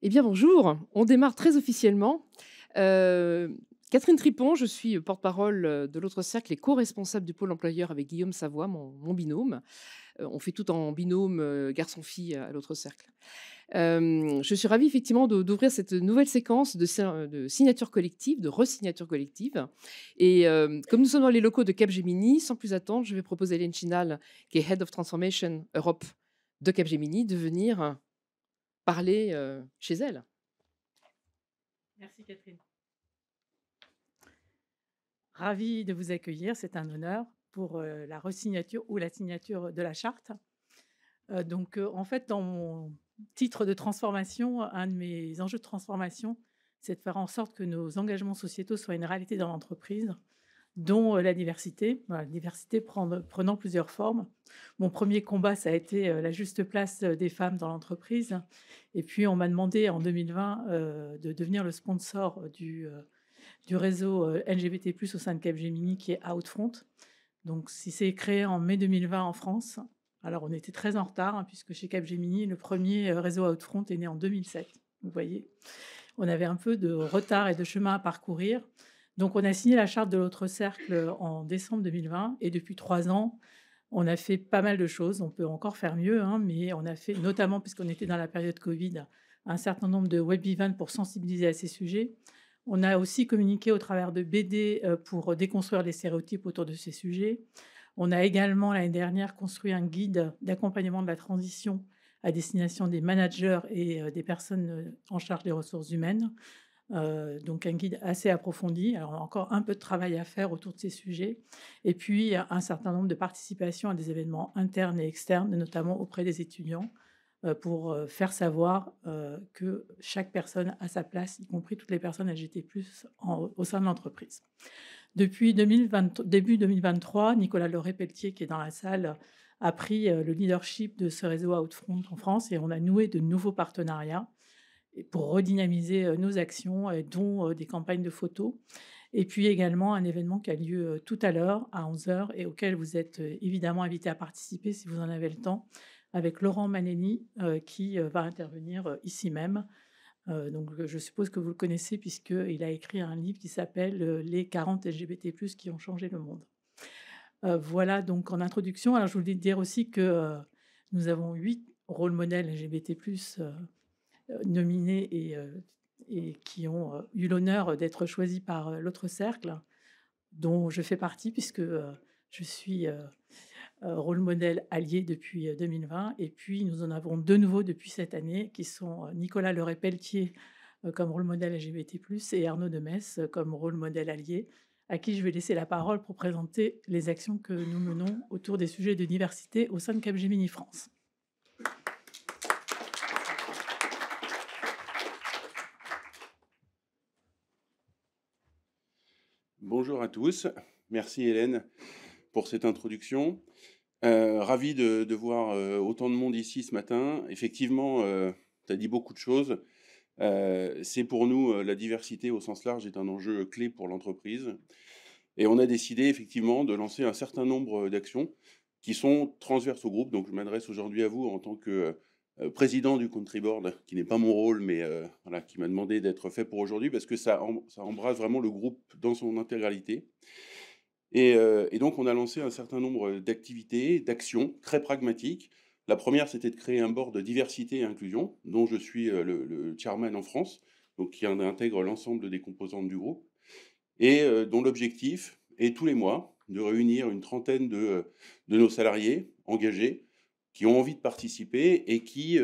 Eh bien bonjour, on démarre très officiellement. Heu, Catherine Tripon, je suis porte-parole, de l'Autre Cercle et co-responsable du pôle employeur avec Guillaume Savoie, mon binôme. On fait tout en binôme, garçon-fille à l'Autre Cercle. Je suis ravie effectivement d'ouvrir cette nouvelle séquence de signature collective, de resignature collective et comme nous sommes dans les locaux de Capgemini, sans plus attendre, je vais proposer à Hélène Chinal, qui est Head of Transformation Europe de Capgemini, de venir parler, chez elle. Merci Catherine. Ravie de vous accueillir, c'est un honneur pour la resignature ou la signature de la charte. En fait, dans mon titre de transformation, un de mes enjeux de transformation, c'est de faire en sorte que nos engagements sociétaux soient une réalité dans l'entreprise, dont la diversité, voilà, la diversité prenant plusieurs formes. Mon premier combat, ça a été la juste place des femmes dans l'entreprise. Et puis, on m'a demandé en 2020 de devenir le sponsor du réseau LGBT+ au sein de Capgemini qui est Outfront. Donc, si c'est créé en mai 2020 en France, alors on était très en retard, hein, puisque chez Capgemini, le premier réseau Outfront est né en 2007. Vous voyez, on avait un peu de retard et de chemin à parcourir. Donc, on a signé la charte de l'autre cercle en décembre 2020 et depuis 3 ans, on a fait pas mal de choses. On peut encore faire mieux, hein, mais on a fait, notamment puisqu'on était dans la période Covid, un certain nombre de web events pour sensibiliser à ces sujets. On a aussi communiqué au travers de BD pour déconstruire les stéréotypes autour de ces sujets. On a également, l'année dernière, construit un guide d'accompagnement de la transition à destination des managers et des personnes en charge des ressources humaines. Donc un guide assez approfondi. Alors, on a encore un peu de travail à faire autour de ces sujets. Et puis, un certain nombre de participations à des événements internes et externes, notamment auprès des étudiants, pour faire savoir que chaque personne a sa place, y compris toutes les personnes LGBT+, au sein de l'entreprise. Depuis début 2023, Nicolas Lauré-Pelletier, qui est dans la salle, a pris le leadership de ce réseau Outfront en France et on a noué de nouveaux partenariats pour redynamiser nos actions, dont des campagnes de photos. Et puis également un événement qui a lieu tout à l'heure à 11h et auquel vous êtes évidemment invité à participer si vous en avez le temps, avec Laurent Manelli qui va intervenir ici même. Je suppose que vous le connaissez puisqu'il a écrit un livre qui s'appelle Les 40 LGBT+ qui ont changé le monde. Voilà donc en introduction. Alors je voulais dire aussi que nous avons 8 rôles modèles LGBT+ nominés et qui ont eu l'honneur d'être choisis par l'autre cercle, dont je fais partie puisque je suis rôle modèle allié depuis 2020. Et puis, nous en avons de nouveaux depuis cette année, qui sont Nicolas Leray-Pelletier comme rôle modèle LGBT+, et Arnaud Demesse comme rôle modèle allié, à qui je vais laisser la parole pour présenter les actions que nous menons autour des sujets de diversité au sein de Capgemini France. Bonjour à tous. Merci Hélène pour cette introduction. Ravi de voir autant de monde ici ce matin. Effectivement, tu as dit beaucoup de choses. C'est pour nous, la diversité au sens large est un enjeu clé pour l'entreprise. Et on a décidé effectivement de lancer un certain nombre d'actions qui sont transverses au groupe. Donc je m'adresse aujourd'hui à vous en tant que président du Country Board, qui n'est pas mon rôle, mais voilà, qui m'a demandé d'être fait pour aujourd'hui, parce que ça embrasse vraiment le groupe dans son intégralité. Et donc, on a lancé un certain nombre d'activités, d'actions très pragmatiques. La première, c'était de créer un board de diversité et inclusion, dont je suis le chairman en France, donc qui intègre l'ensemble des composantes du groupe, et dont l'objectif est tous les mois de réunir une trentaine de nos salariés engagés qui ont envie de participer et qui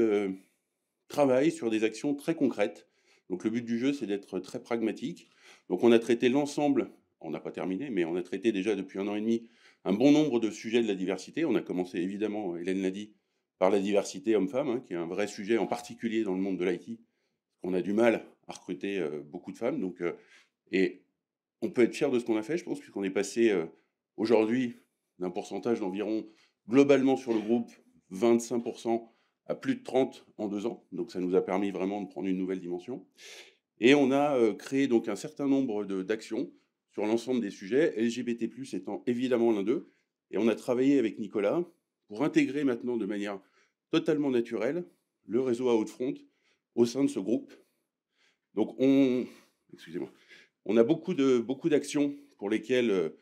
travaillent sur des actions très concrètes. Donc le but du jeu, c'est d'être très pragmatique. Donc on a traité l'ensemble, on n'a pas terminé, mais on a traité déjà depuis 1 an et demi un bon nombre de sujets de la diversité. On a commencé évidemment, Hélène l'a dit, par la diversité homme-femme, hein, qui est un vrai sujet, en particulier dans le monde de l'IT. On a du mal à recruter beaucoup de femmes. Et on peut être fier de ce qu'on a fait, je pense, puisqu'on est passé aujourd'hui d'un pourcentage d'environ, globalement sur le groupe, 25% à plus de 30 en 2 ans. Donc ça nous a permis vraiment de prendre une nouvelle dimension. Et on a créé donc un certain nombre d'actions sur l'ensemble des sujets, LGBT+ étant évidemment l'un d'eux. Et on a travaillé avec Nicolas pour intégrer maintenant de manière totalement naturelle le réseau Outfront au sein de ce groupe. Donc, excusez-moi, on a beaucoup d'actions pour lesquelles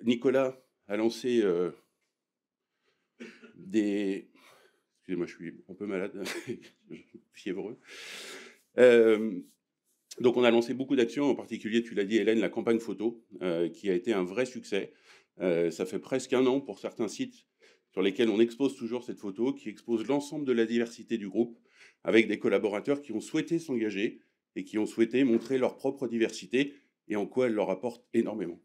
Nicolas a lancé des... Excusez-moi, je suis un peu malade, fiévreux. Donc, on a lancé beaucoup d'actions, en particulier, tu l'as dit, Hélène, la campagne photo, qui a été un vrai succès. Ça fait presque 1 an pour certains sites sur lesquels on expose toujours cette photo, qui expose l'ensemble de la diversité du groupe, avec des collaborateurs qui ont souhaité s'engager et qui ont souhaité montrer leur propre diversité et en quoi elle leur apporte énormément.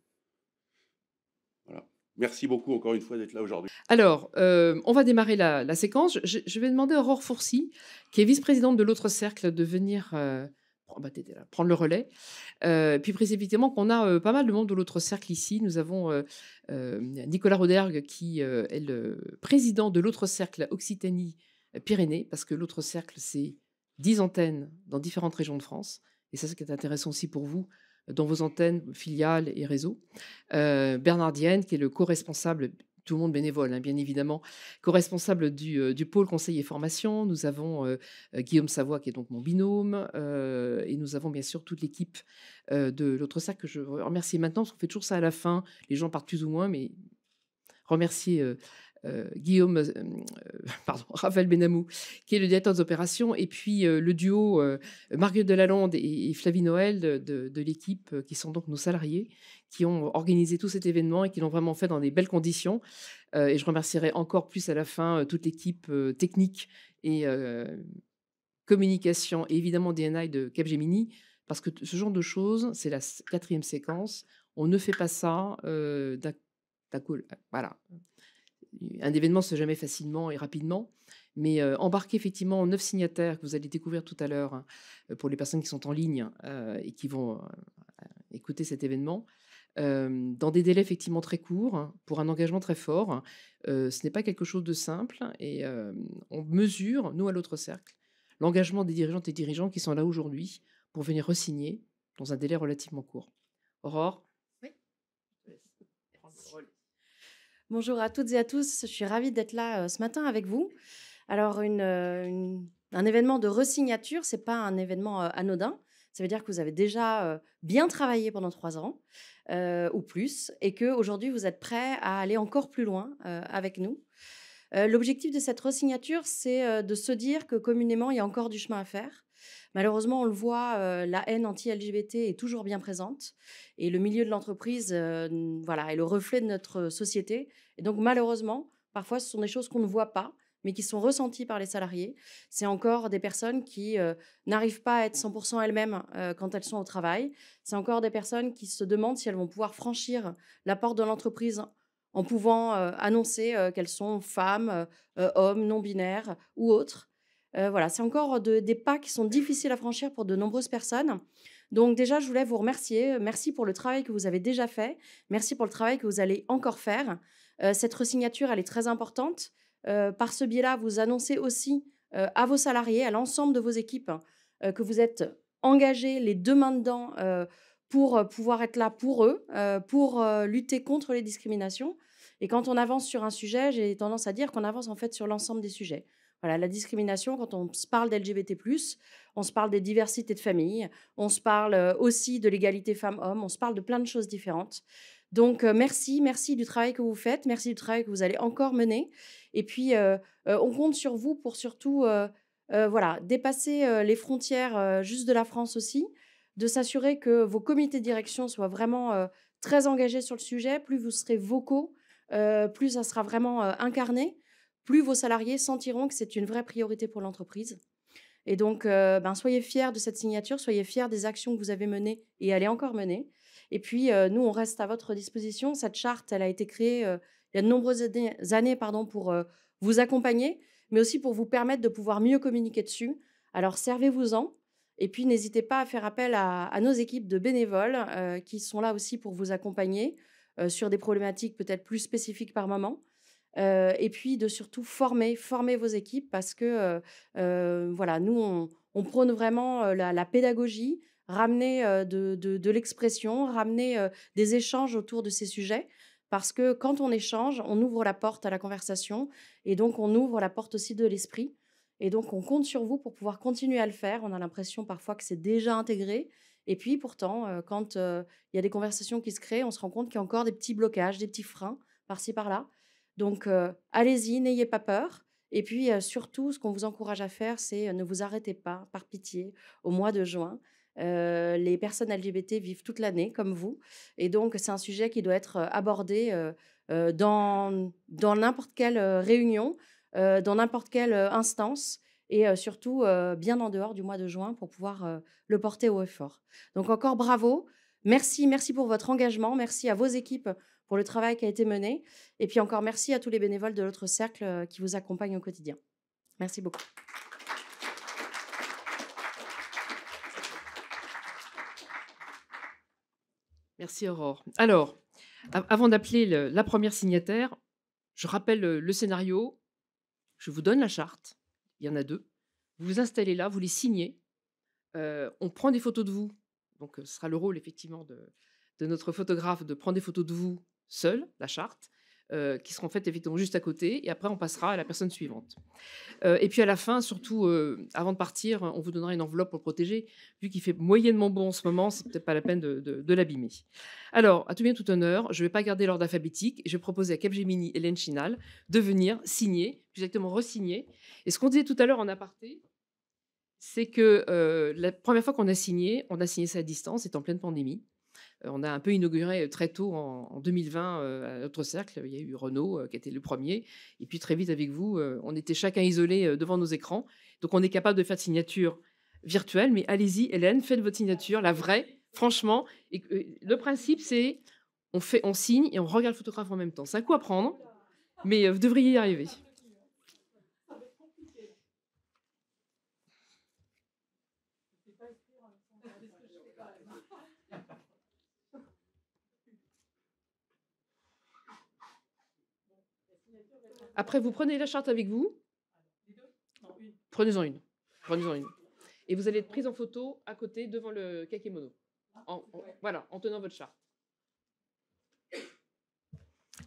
Voilà. Merci beaucoup encore une fois d'être là aujourd'hui. Alors, on va démarrer la séquence. Je vais demander à Aurore Fourcy, qui est vice-présidente de l'autre cercle, de venir prendre le relais. Puis précisément qu'on a pas mal de monde de l'autre cercle ici. Nous avons Nicolas Rodergue, qui est le président de l'autre cercle Occitanie-Pyrénées, parce que l'autre cercle, c'est 10 antennes dans différentes régions de France. Et ça, c'est ce qui est intéressant aussi pour vous, dans vos antennes, filiales et réseaux. Bernard Dienne, qui est le co-responsable, tout le monde bénévole, hein, bien évidemment, co-responsable du pôle conseil et formation. Nous avons Guillaume Savoie, qui est donc mon binôme, et nous avons bien sûr toute l'équipe de l'autre cercle, que je remercie maintenant, parce qu'on fait toujours ça à la fin. Les gens partent plus ou moins, mais remercier Raphaël Benamou, qui est le directeur des opérations, et puis le duo Marguerite Delalande et Flavie Noël de l'équipe, qui sont donc nos salariés, qui ont organisé tout cet événement et qui l'ont vraiment fait dans des belles conditions. Et je remercierai encore plus à la fin toute l'équipe technique et communication, et évidemment DNI de Capgemini, parce que ce genre de choses, c'est la 4e séquence. On ne fait pas ça d'un coup. Voilà. Un événement se fait jamais facilement et rapidement, mais embarquer effectivement 9 signataires que vous allez découvrir tout à l'heure, hein, pour les personnes qui sont en ligne et qui vont écouter cet événement, dans des délais effectivement très courts, hein, pour un engagement très fort. Ce n'est pas quelque chose de simple, et on mesure, nous à l'autre cercle, l'engagement des dirigeantes et dirigeants qui sont là aujourd'hui pour venir re-signer dans un délai relativement court. Aurore? Oui. Bonjour à toutes et à tous, je suis ravie d'être là ce matin avec vous. Alors, un événement de resignature, ce n'est pas un événement anodin. Ça veut dire que vous avez déjà bien travaillé pendant 3 ans ou plus, et qu'aujourd'hui, vous êtes prêts à aller encore plus loin avec nous. L'objectif de cette resignature, c'est de se dire que communément, il y a encore du chemin à faire. Malheureusement, on le voit, la haine anti-LGBT est toujours bien présente, et le milieu de l'entreprise voilà, est le reflet de notre société. Et donc, malheureusement, parfois, ce sont des choses qu'on ne voit pas, mais qui sont ressenties par les salariés. C'est encore des personnes qui n'arrivent pas à être 100% elles-mêmes quand elles sont au travail. C'est encore des personnes qui se demandent si elles vont pouvoir franchir la porte de l'entreprise en pouvant annoncer qu'elles sont femmes, hommes, non-binaires ou autres. Voilà, c'est encore des pas qui sont difficiles à franchir pour de nombreuses personnes. Donc déjà, je voulais vous remercier. Merci pour le travail que vous avez déjà fait. Merci pour le travail que vous allez encore faire. Cette resignature, elle est très importante. Par ce biais-là, vous annoncez aussi à vos salariés, à l'ensemble de vos équipes, que vous êtes engagés les 2 mains dedans pour pouvoir être là pour eux, pour lutter contre les discriminations. Et quand on avance sur un sujet, j'ai tendance à dire qu'on avance en fait sur l'ensemble des sujets. Voilà, la discrimination, quand on se parle d'LGBT+, on se parle des diversités de familles, on se parle aussi de l'égalité femmes-hommes, on se parle de plein de choses différentes. Donc, merci du travail que vous faites, merci du travail que vous allez encore mener. Et puis, on compte sur vous pour surtout voilà, dépasser les frontières juste de la France aussi, de s'assurer que vos comités de direction soient vraiment très engagés sur le sujet. Plus vous serez vocaux, plus ça sera vraiment incarné, plus vos salariés sentiront que c'est une vraie priorité pour l'entreprise. Et donc, soyez fiers de cette signature, soyez fiers des actions que vous avez menées et allez encore mener. Et puis, nous, on reste à votre disposition. Cette charte, elle a été créée il y a de nombreuses années pour vous accompagner, mais aussi pour vous permettre de pouvoir mieux communiquer dessus. Alors, servez-vous-en. Et puis, n'hésitez pas à faire appel à nos équipes de bénévoles qui sont là aussi pour vous accompagner sur des problématiques peut-être plus spécifiques par moment. Et puis, de surtout former vos équipes, parce que voilà, nous, on prône vraiment la pédagogie, ramener de l'expression, ramener des échanges autour de ces sujets, parce que quand on échange, on ouvre la porte à la conversation, et donc on ouvre la porte aussi de l'esprit. Et donc, on compte sur vous pour pouvoir continuer à le faire. On a l'impression parfois que c'est déjà intégré. Et puis, pourtant, quand il y a des conversations qui se créent, on se rend compte qu'il y a encore des petits blocages, des petits freins par-ci, par-là. Donc, allez-y, n'ayez pas peur. Et puis, surtout, ce qu'on vous encourage à faire, c'est ne vous arrêtez pas, par pitié, au mois de juin. Les personnes LGBT vivent toute l'année, comme vous. Et donc, c'est un sujet qui doit être abordé dans n'importe quelle réunion, dans n'importe quelle instance et surtout bien en dehors du mois de juin pour pouvoir le porter haut et fort. Donc encore bravo, merci, merci pour votre engagement, merci à vos équipes pour le travail qui a été mené et puis encore merci à tous les bénévoles de l'autre cercle qui vous accompagnent au quotidien. Merci beaucoup. Merci Aurore. Alors, avant d'appeler la première signataire, je rappelle le scénario. Je vous donne la charte. Il y en a 2. Vous vous installez là, vous les signez. On prend des photos de vous. Donc, ce sera le rôle effectivement de notre photographe de prendre des photos de vous seul, la charte, qui seront faites effectivement juste à côté. Et après, on passera à la personne suivante. Et puis à la fin, surtout, avant de partir, on vous donnera une enveloppe pour le protéger. Vu qu'il fait moyennement bon en ce moment, c'est peut-être pas la peine de l'abîmer. Alors, à tout bien tout honneur, je ne vais pas garder l'ordre alphabétique. Je vais proposer à Capgemini Hélène Chinal de venir signer, plus exactement re-signer. Et ce qu'on disait tout à l'heure en aparté, c'est que la première fois qu'on a signé ça à distance, c'était en pleine pandémie. On a un peu inauguré très tôt en 2020 à notre cercle. Il y a eu Renaud qui était le premier. Et puis très vite avec vous, on était chacun isolés devant nos écrans. Donc on est capable de faire de signature virtuelle. Mais allez-y, Hélène, faites votre signature, la vraie, franchement. Et, le principe, c'est on signe et on regarde le photographe en même temps. C'est un coup à prendre, mais vous devriez y arriver. Après, vous prenez la charte avec vous. Prenez-en une. Prenez-en une. Et vous allez être prise en photo à côté devant le kakémono. Voilà, en tenant votre charte.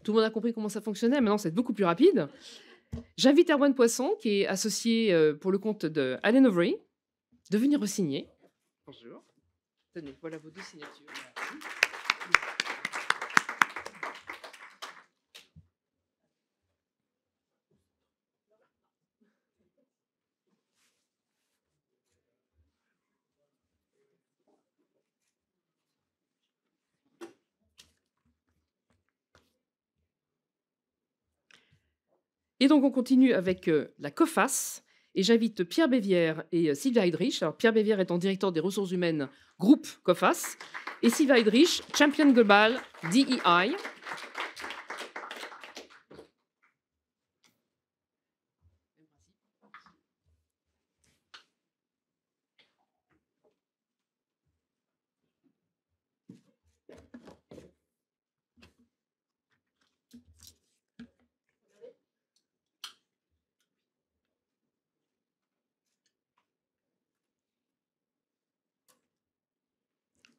Tout le monde a compris comment ça fonctionnait. Maintenant, c'est beaucoup plus rapide. J'invite Erwan Poisson, qui est associé pour le compte de Allen Overy, de venir re-signer. Bonjour. Tenez, voilà vos 2 signatures. Et donc, on continue avec la COFAS. Et j'invite Pierre Bévière et Sylvia Heydrich. Alors, Pierre Bévière étant directeur des ressources humaines groupe COFAS. Et Sylvia Heydrich, Champion Global DEI.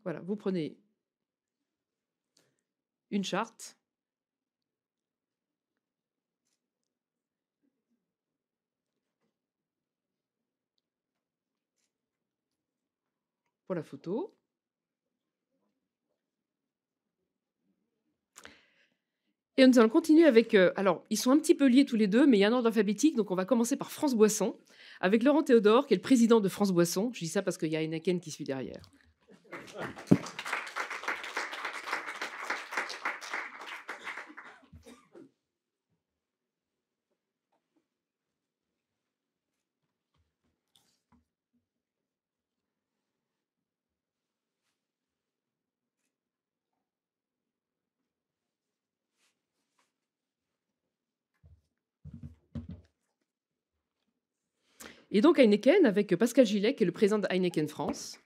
Voilà, vous prenez une charte. Pour la photo. Et nous allons continuer avec... alors, ils sont un petit peu liés tous les deux, mais il y a un ordre alphabétique. Donc, on va commencer par France Boisson, avec Laurent Théodore, qui est le président de France Boisson. Je dis ça parce qu'il y a Heineken qui suit derrière. Et donc Heineken avec Pascal Gillet, qui est le président de Heineken France,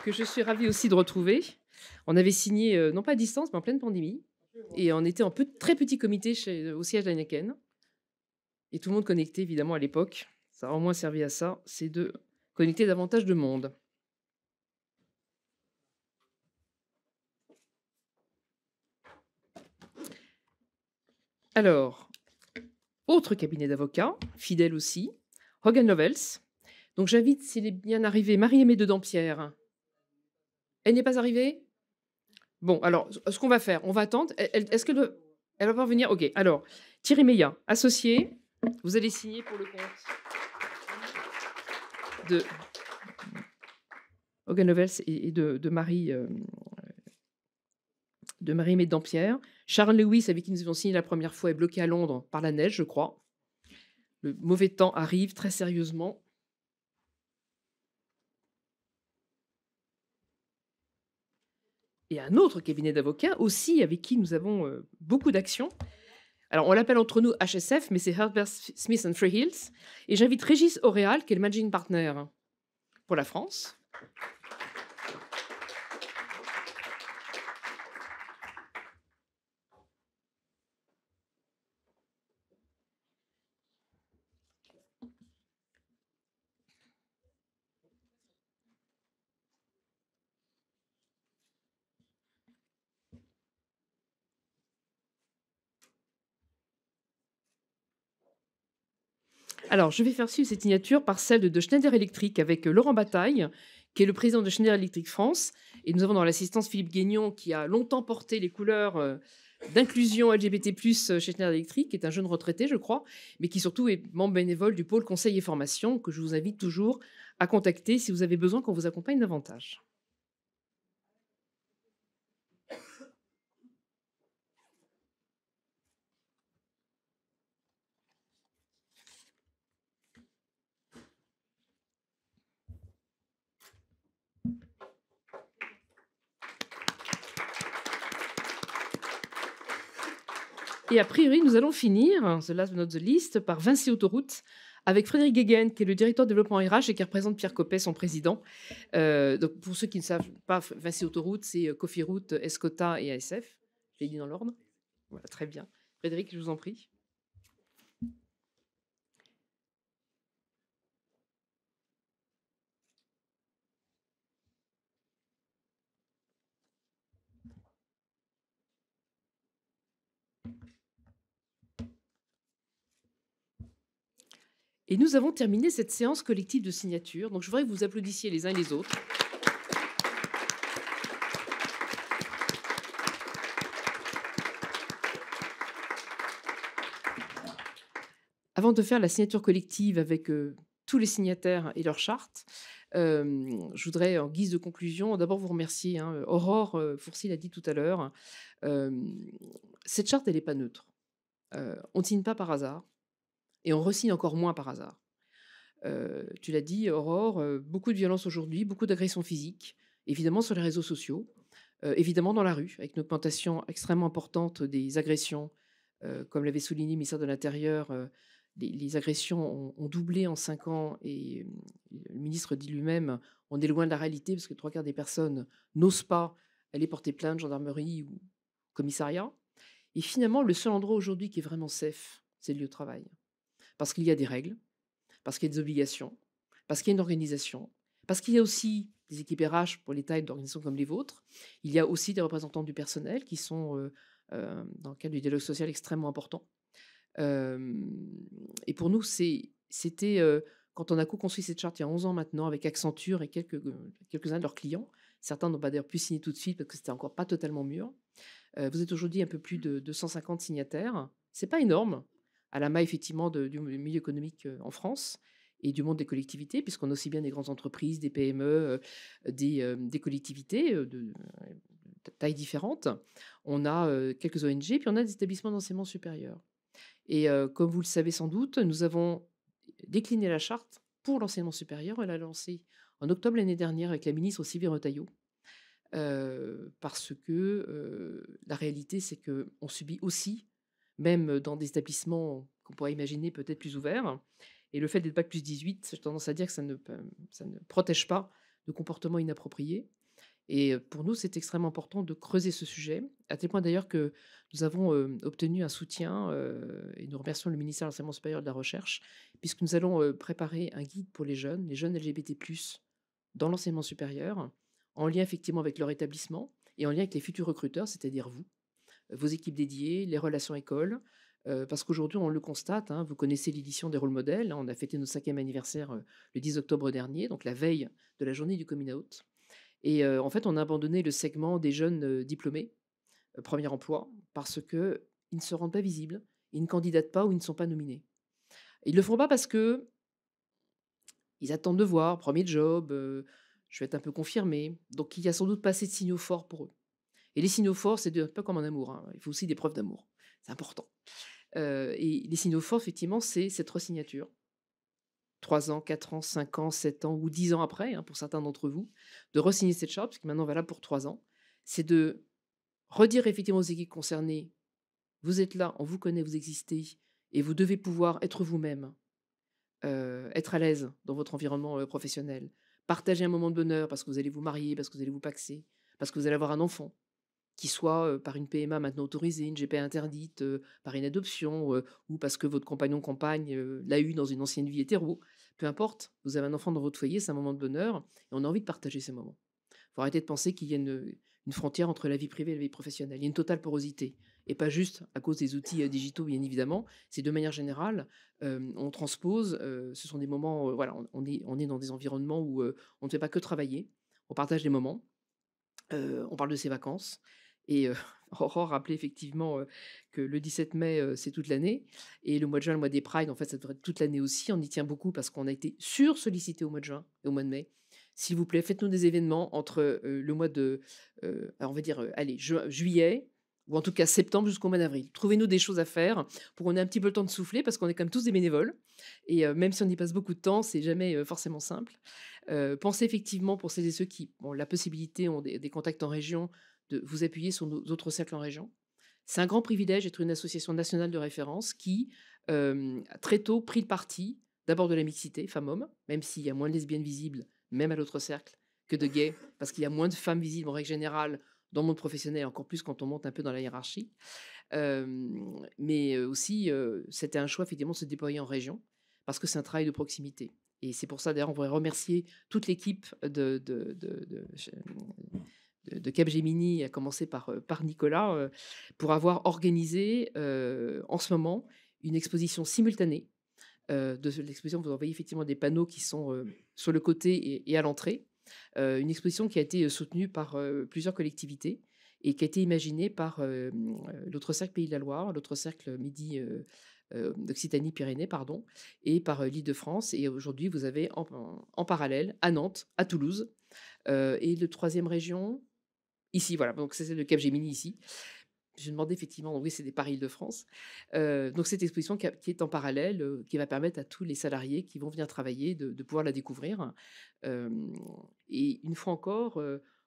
que je suis ravie aussi de retrouver. On avait signé, non pas à distance, mais en pleine pandémie. Et on était en très petit comité au siège d'Heineken. Et tout le monde connecté, évidemment, à l'époque. Ça a au moins servi à ça, c'est de connecter davantage de monde. Alors, Autre cabinet d'avocats, fidèle aussi, Hogan Lovells. Donc j'invite, s'il est bien arrivé, Marie-Aimée de Dampierre. Elle n'est pas arrivée? Bon, alors, ce qu'on va faire, on va attendre. Est-ce qu'elle elle va pas venir? Ok, alors, Thierry Meillat, associé, vous allez signer pour le compte de Hogan Lovells et de Marie... de Marie-Aimée de Dampierre. Charles Lewis, avec qui nous avons signé la première fois, est bloqué à Londres par la neige, je crois. Le mauvais temps arrive très sérieusement. Et un autre cabinet d'avocats aussi, avec qui nous avons beaucoup d'actions. Alors, on l'appelle entre nous HSF, mais c'est Herbert Smith Freehills. Et j'invite Régis Auréal, qui est le managing partner pour la France. Alors, je vais faire suivre cette signature par celle de Schneider Electric avec Laurent Bataille, qui est le président de Schneider Electric France. Et nous avons dans l'assistance Philippe Guignon, qui a longtemps porté les couleurs d'inclusion LGBT+, chez Schneider Electric, qui est un jeune retraité, je crois, mais qui surtout est membre bénévole du pôle conseil et formation, que je vous invite toujours à contacter si vous avez besoin qu'on vous accompagne davantage. Et a priori, nous allons finir, the last but not the least, par Vinci Autoroute, avec Frédéric Guéguen, qui est le directeur de développement RH et qui représente Pierre Coppet, son président. Donc pour ceux qui ne savent pas, Vinci Autoroute, c'est Cofiroute, Escota et ASF. Je l'ai dit dans l'ordre. Voilà, très bien. Frédéric, je vous en prie. Et nous avons terminé cette séance collective de signature. Donc je voudrais que vous applaudissiez les uns et les autres. Avant de faire la signature collective avec tous les signataires et leurs chartes, je voudrais, en guise de conclusion, d'abord vous remercier. Aurore Fourcy l'a dit tout à l'heure. Cette charte, elle n'est pas neutre. On ne signe pas par hasard. Et on re-signe encore moins par hasard. Tu l'as dit, Aurore, beaucoup de violence aujourd'hui, beaucoup d'agressions physiques, évidemment sur les réseaux sociaux, évidemment dans la rue, avec une augmentation extrêmement importante des agressions. Comme l'avait souligné le ministère de l'Intérieur, les agressions ont doublé en 5 ans et le ministre dit lui-même, on est loin de la réalité parce que 3/4 des personnes n'osent pas aller porter plainte, gendarmerie ou commissariat. Et finalement, le seul endroit aujourd'hui qui est vraiment safe, c'est le lieu de travail. Parce qu'il y a des règles, parce qu'il y a des obligations, parce qu'il y a une organisation, parce qu'il y a aussi des équipes RH pour les tailles d'organisations comme les vôtres. Il y a aussi des représentants du personnel qui sont, dans le cadre du dialogue social, extrêmement importants. Et pour nous, c'était, quand on a co-construit cette charte il y a 11 ans maintenant, avec Accenture et quelques-uns de leurs clients, certains n'ont pas d'ailleurs pu signer tout de suite parce que c'était encore pas totalement mûr. Vous êtes aujourd'hui un peu plus de 250 signataires. C'est pas énorme, à la main effectivement du milieu économique en France et du monde des collectivités, puisqu'on a aussi bien des grandes entreprises, des PME, des collectivités de tailles différentes. On a quelques ONG, puis on a des établissements d'enseignement supérieur. Et comme vous le savez sans doute, nous avons décliné la charte pour l'enseignement supérieur. Elle l'a lancée en octobre l'année dernière avec la ministre Sylvie Retailleau. Parce que la réalité, c'est qu'on subit aussi, même dans des établissements qu'on pourrait imaginer peut-être plus ouverts, et le fait d'être bac plus 18, j'ai tendance à dire que ça ne protège pas de comportements inappropriés. Et pour nous, c'est extrêmement important de creuser ce sujet, à tel point d'ailleurs que nous avons obtenu un soutien, et nous remercions le ministère de l'Enseignement supérieur et de la Recherche, puisque nous allons préparer un guide pour les jeunes LGBT+, dans l'enseignement supérieur, en lien effectivement avec leur établissement et en lien avec les futurs recruteurs, c'est-à-dire vous, vos équipes dédiées, les relations écoles, parce qu'aujourd'hui, on le constate, hein, vous connaissez l'édition des rôles modèles, hein, on a fêté notre 5e anniversaire le 10 octobre dernier, donc la veille de la journée du coming out. Et en fait, on a abandonné le segment des jeunes diplômés, premier emploi, parce qu'ils ne se rendent pas visibles, ils ne candidatent pas ou ils ne sont pas nominés. Ils ne le font pas parce que ils attendent de voir, premier job, je vais être un peu confirmé. Donc il y a sans doute pas assez de signaux forts pour eux. Et les signaux forts, c'est un peu comme en amour, hein, il faut aussi des preuves d'amour, c'est important. Et les signaux forts, effectivement, c'est cette resignature. 3 ans, 4 ans, 5 ans, 7 ans ou 10 ans après, hein, pour certains d'entre vous, de re-signer cette charte, parce que maintenant valable pour 3 ans, c'est de redire effectivement aux équipes concernées, vous êtes là, on vous connaît, vous existez, et vous devez pouvoir être vous-même, être à l'aise dans votre environnement professionnel, partager un moment de bonheur parce que vous allez vous marier, parce que vous allez vous paxer, parce que vous allez avoir un enfant, qui soit par une PMA maintenant autorisée, une GPA interdite, par une adoption, ou parce que votre compagnon, compagne l'a eu dans une ancienne vie hétéro. Peu importe, vous avez un enfant dans votre foyer, c'est un moment de bonheur, et on a envie de partager ces moments. Il faut arrêter de penser qu'il y a une frontière entre la vie privée et la vie professionnelle. Il y a une totale porosité. Et pas juste à cause des outils digitaux, bien évidemment. C'est de manière générale, on transpose, ce sont des moments, voilà, on est dans des environnements où on ne fait pas que travailler, on partage des moments, on parle de ses vacances. Et Aurore rappelait effectivement que le 17 mai, c'est toute l'année. Et le mois de juin, le mois des Pride, en fait, ça devrait être toute l'année aussi. On y tient beaucoup parce qu'on a été sur-sollicité au mois de juin et au mois de mai. S'il vous plaît, faites-nous des événements entre le mois de, alors on va dire, allez, juillet, ou en tout cas septembre jusqu'au mois d'avril. Trouvez-nous des choses à faire pour qu'on ait un petit peu le temps de souffler, parce qu'on est quand même tous des bénévoles. Et même si on y passe beaucoup de temps, c'est jamais forcément simple. Pensez effectivement, pour celles et ceux qui ont la possibilité, ont des contacts en région, de vous appuyer sur nos autres cercles en région. C'est un grand privilège d'être une association nationale de référence qui, a très tôt, pris le parti, d'abord de la mixité, femmes-hommes, même s'il y a moins de lesbiennes visibles, même à l'autre cercle, que de gays, parce qu'il y a moins de femmes visibles en règle générale dans le monde professionnel, encore plus quand on monte un peu dans la hiérarchie. Mais aussi, c'était un choix effectivement de se déployer en région, parce que c'est un travail de proximité. Et c'est pour ça, d'ailleurs, on voudrait remercier toute l'équipe de Capgemini, à commencer par Nicolas, pour avoir organisé en ce moment une exposition simultanée. De l'exposition, vous envoyez effectivement des panneaux qui sont sur le côté et à l'entrée. Une exposition qui a été soutenue par plusieurs collectivités et qui a été imaginée par l'autre cercle Pays de la Loire, l'autre cercle Midi d'Occitanie-Pyrénées, pardon, et par l'Île-de-France. Et aujourd'hui, vous avez en parallèle à Nantes, à Toulouse, et le troisième région, ici, voilà. Donc c'est celle de Capgemini ici. J'ai demandé effectivement, oui, c'est des Paris-Île-de-France. Donc cette exposition qui est en parallèle, qui va permettre à tous les salariés qui vont venir travailler de pouvoir la découvrir. Et une fois encore,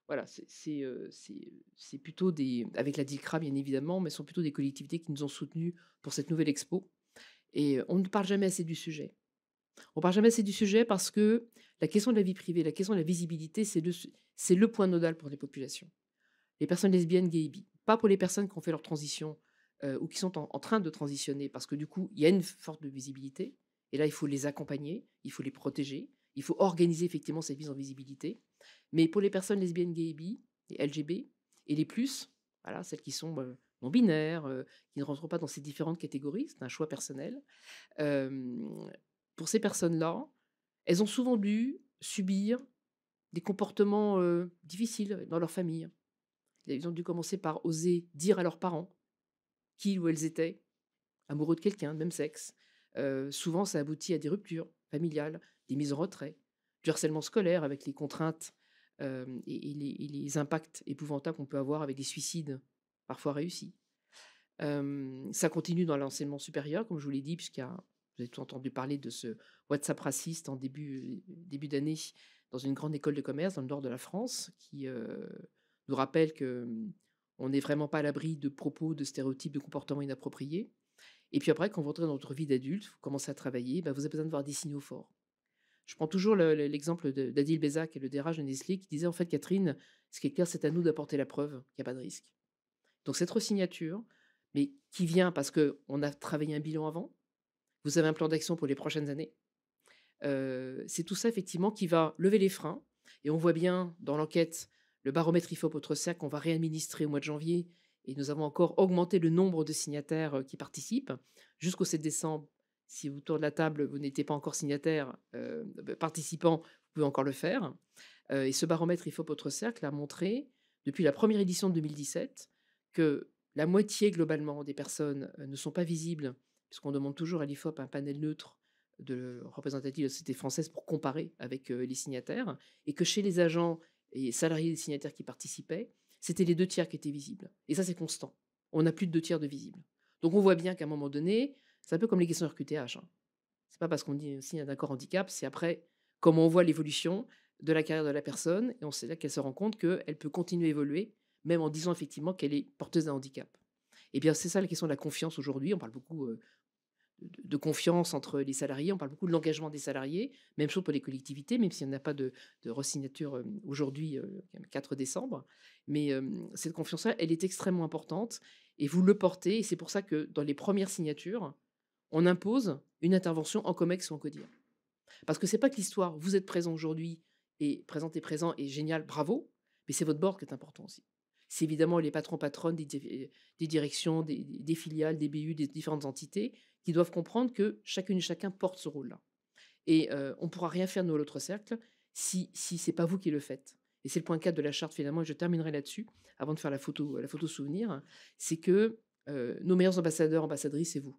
voilà, c'est plutôt des, avec la DICRA bien évidemment, mais ce sont plutôt des collectivités qui nous ont soutenus pour cette nouvelle expo. Et on ne parle jamais assez du sujet. On parle jamais assez du sujet parce que la question de la vie privée, la question de la visibilité, c'est le point nodal pour les populations. Les personnes lesbiennes, gays et bi. Pas pour les personnes qui ont fait leur transition ou qui sont en train de transitionner, parce que du coup, il y a une forte visibilité. Et là, il faut les accompagner, il faut les protéger, il faut organiser effectivement cette mise en visibilité. Mais pour les personnes lesbiennes, gays et bi, les LGB et les plus, voilà, celles qui sont non-binaires, qui ne rentrent pas dans ces différentes catégories, c'est un choix personnel. Pour ces personnes-là, elles ont souvent dû subir des comportements difficiles dans leur famille. Ils ont dû commencer par oser dire à leurs parents qui ou elles étaient, amoureux de quelqu'un de même sexe. Souvent, ça aboutit à des ruptures familiales, des mises en retrait, du harcèlement scolaire avec les contraintes et les impacts épouvantables qu'on peut avoir avec des suicides parfois réussis. Ça continue dans l'enseignement supérieur, comme je vous l'ai dit, vous avez tout entendu parler de ce WhatsApp raciste en début d'année dans une grande école de commerce dans le nord de la France, qui nous rappelle qu'on n'est vraiment pas à l'abri de propos, de stéréotypes, de comportements inappropriés. Et puis après, quand vous entrez dans votre vie d'adulte, vous commencez à travailler, vous avez besoin de voir des signaux forts. Je prends toujours l'exemple d'Adil Bézac et le DRH de Nestlé qui disait, en fait, Catherine, ce qui est clair, c'est à nous d'apporter la preuve qu'il n'y a pas de risque. Donc cette resignature, mais qui vient parce qu'on a travaillé un bilan avant, vous avez un plan d'action pour les prochaines années, c'est tout ça effectivement qui va lever les freins. Et on voit bien dans l'enquête, le baromètre IFOP Autre Cercle qu'on va réadministrer au mois de janvier et nous avons encore augmenté le nombre de signataires qui participent. Jusqu'au 7 décembre, si autour de la table, vous n'étiez pas encore signataire, participant, vous pouvez encore le faire. Et ce baromètre IFOP Autre Cercle a montré, depuis la première édition de 2017, que la moitié globalement des personnes ne sont pas visibles, puisqu'on demande toujours à l'IFOP un panel neutre de représentatifs de la société française pour comparer avec les signataires, et que chez les agents et salariés des signataires qui participaient, c'était les 2 tiers qui étaient visibles. Et ça, c'est constant. On a plus de 2 tiers de visibles. Donc on voit bien qu'à un moment donné, c'est un peu comme les questions RQTH. Hein. C'est pas parce qu'on signe un accord handicap, c'est après comment on voit l'évolution de la carrière de la personne, et on sait là qu'elle se rend compte qu'elle peut continuer à évoluer, même en disant effectivement qu'elle est porteuse d'un handicap. Et bien c'est ça la question de la confiance aujourd'hui. On parle beaucoup de confiance entre les salariés, on parle beaucoup de l'engagement des salariés, même chose pour les collectivités, même s'il n'y en a pas de resignature aujourd'hui, 4 décembre. Mais cette confiance-là, elle est extrêmement importante, et vous le portez, et c'est pour ça que dans les premières signatures, on impose une intervention en COMEX ou en CODIR. Parce que c'est pas que l'histoire, vous êtes présent aujourd'hui, et présent est génial, bravo, mais c'est votre board qui est important aussi. C'est évidemment les patrons-patronnes des directions, des filiales, des BU, des différentes entités, qui doivent comprendre que chacune et chacun porte ce rôle-là. Et on ne pourra rien faire, nous, à l'autre cercle, si ce n'est pas vous qui le faites. Et c'est le point 4 de la charte, finalement, et je terminerai là-dessus, avant de faire la photo souvenir, c'est que nos meilleurs ambassadeurs, ambassadrices, c'est vous.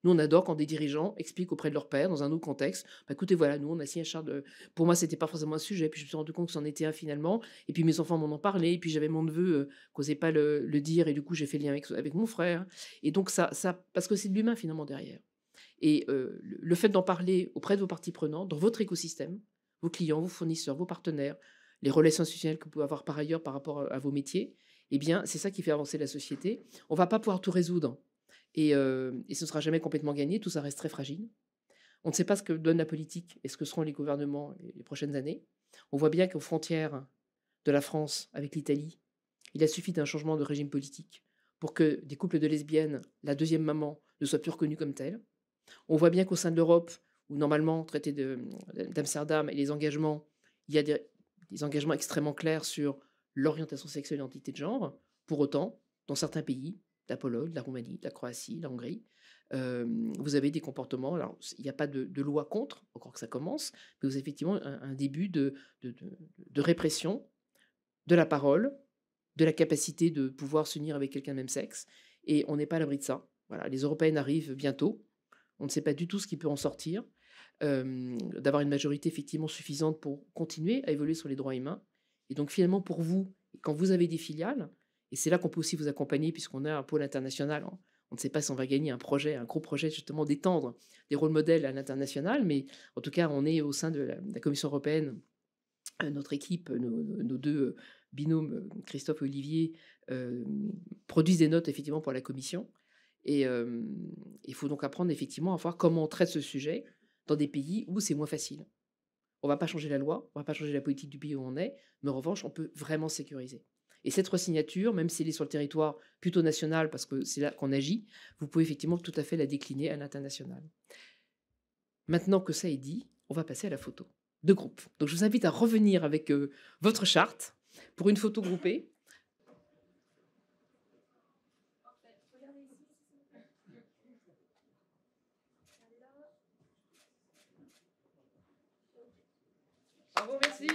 Nous, on adore quand des dirigeants expliquent auprès de leur père, dans un autre contexte, bah, écoutez, voilà, nous, on a signé un charte. Pour moi, c'était pas forcément un sujet, puis je me suis rendu compte que c'en était un finalement, et puis mes enfants m'en ont parlé, et puis j'avais mon neveu qui n'osait pas le dire, et du coup, j'ai fait le lien avec mon frère. Et donc, ça, parce que c'est de l'humain finalement derrière. Et le fait d'en parler auprès de vos parties prenantes, dans votre écosystème, vos clients, vos fournisseurs, vaux partenaires, les relations institutionnelles que vous pouvez avoir par ailleurs par rapport à vos métiers, eh bien, c'est ça qui fait avancer la société. On ne va pas pouvoir tout résoudre. Et ce ne sera jamais complètement gagné, tout ça reste très fragile. On ne sait pas ce que donne la politique et ce que seront les gouvernements les prochaines années. On voit bien qu'aux frontières de la France avec l'Italie, il a suffi d'un changement de régime politique pour que des couples de lesbiennes, la deuxième maman, ne soient plus reconnus comme tels. On voit bien qu'au sein de l'Europe, où normalement, traité d'Amsterdam et les engagements, il y a des engagements extrêmement clairs sur l'orientation sexuelle et l'identité de genre. Pour autant, dans certains pays, la Pologne, la Roumanie, la Croatie, la Hongrie, vous avez des comportements. Alors, il n'y a pas de loi contre, encore que ça commence, mais vous avez effectivement un début de répression de la parole, de la capacité de pouvoir s'unir avec quelqu'un de même sexe. Et on n'est pas à l'abri de ça. Voilà, les Européennes arrivent bientôt. On ne sait pas du tout ce qui peut en sortir. D'avoir une majorité effectivement suffisante pour continuer à évoluer sur les droits humains. Et donc finalement, pour vous, quand vous avez des filiales, et c'est là qu'on peut aussi vous accompagner, puisqu'on a un pôle international. Hein. On ne sait pas si on va gagner un gros projet justement d'étendre des rôles modèles à l'international, mais en tout cas, on est au sein de la Commission européenne. Notre équipe, nos 2 binômes, Christophe et Olivier, produisent des notes effectivement pour la Commission. Et il faut donc apprendre effectivement à voir comment on traite ce sujet dans des pays où c'est moins facile. On ne va pas changer la loi, on ne va pas changer la politique du pays où on est, mais en revanche, on peut vraiment sécuriser. Et cette resignature, même si elle est sur le territoire plutôt national, parce que c'est là qu'on agit, vous pouvez effectivement tout à fait la décliner à l'international. Maintenant que ça est dit, on va passer à la photo de groupe. Donc je vous invite à revenir avec votre charte pour une photo groupée. Bravo, merci.